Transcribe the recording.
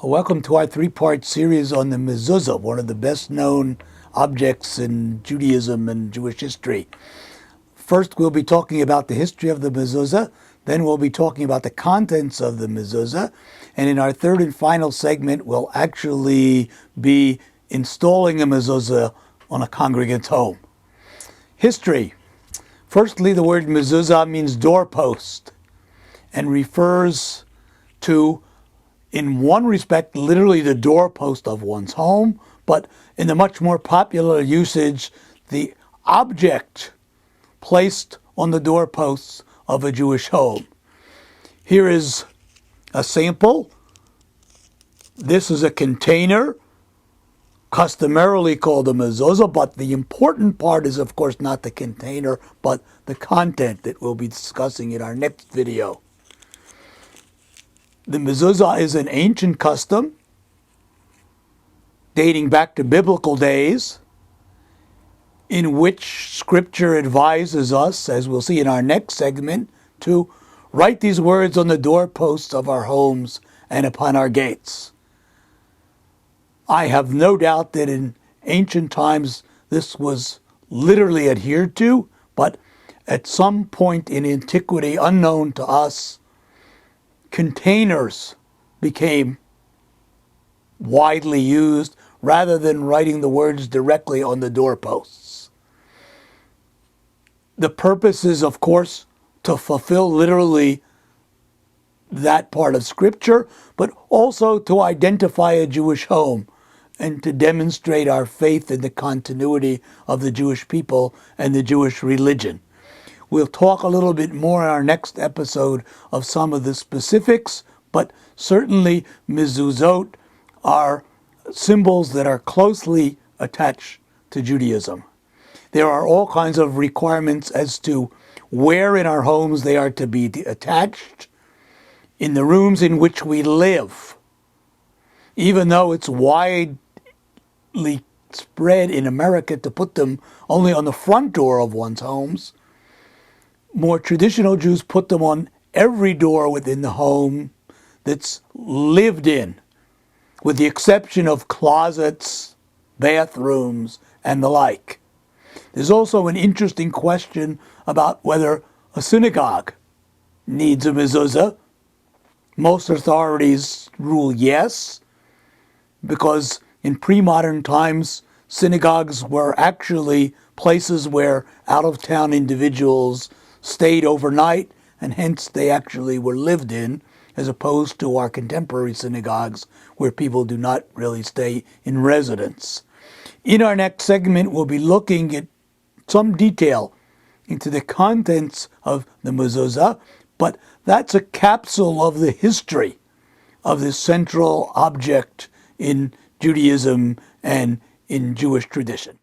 Welcome to our three-part series on the Mezuzah, one of the best-known objects in Judaism and Jewish history. First, we'll be talking about the history of the Mezuzah. Then we'll be talking about the contents of the Mezuzah. And in our third and final segment, we'll actually be installing a Mezuzah on a congregant's home. History. Firstly, the word Mezuzah means doorpost and refers to, in one respect, literally the doorpost of one's home, but in the much more popular usage, the object placed on the doorposts of a Jewish home. Here is a sample. This is a container, customarily called a mezuzah, but the important part is, of course, not the container, but the content that we'll be discussing in our next video. The mezuzah is an ancient custom dating back to biblical days, in which Scripture advises us, as we'll see in our next segment, to write these words on the doorposts of our homes and upon our gates. I have no doubt that in ancient times this was literally adhered to, but at some point in antiquity, unknown to us, containers became widely used rather than writing the words directly on the doorposts. The purpose is, of course, to fulfill literally that part of Scripture, but also to identify a Jewish home and to demonstrate our faith in the continuity of the Jewish people and the Jewish religion. We'll talk a little bit more in our next episode of some of the specifics, but certainly mezuzot are symbols that are closely attached to Judaism. There are all kinds of requirements as to where in our homes they are to be attached, in the rooms in which we live. Even though it's widely spread in America to put them only on the front door of one's homes, more traditional Jews put them on every door within the home that's lived in, with the exception of closets, bathrooms, and the like. There's also an interesting question about whether a synagogue needs a mezuzah. Most authorities rule yes, because in pre-modern times, synagogues were actually places where out-of-town individuals stayed overnight, and hence they actually were lived in, as opposed to our contemporary synagogues where people do not really stay in residence. In our next segment, we'll be looking at some detail into the contents of the mezuzah, but that's a capsule of the history of this central object in Judaism and in Jewish tradition.